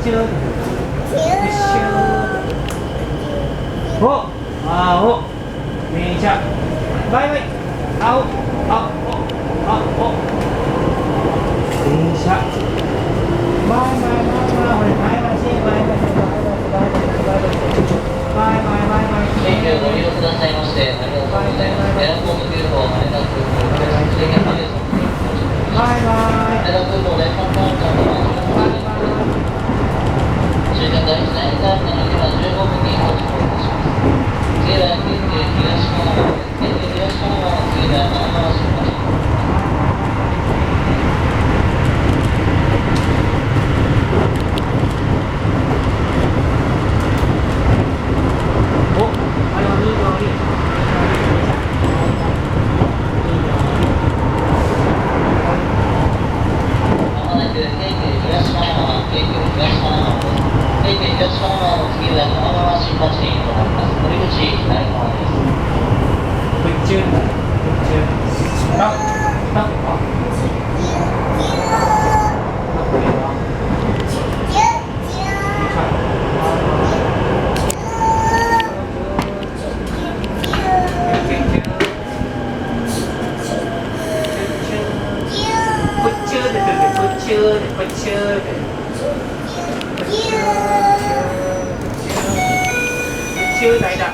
chưa ô ô đi chậm bay bay ao ao ao đi chậm bay bay bay bay bay xe bay bay bay bay bay bay 電気をご利用くださいましてありがとうございます。エラポートビル号羽田空港です。電気ハゲソンバイバイ。羽田空港で3番間に終点第1ラインターミナルには15分に到着いたします。次は京急東神奈川です。京急東神奈川の次は神奈川新橋。chưa này đã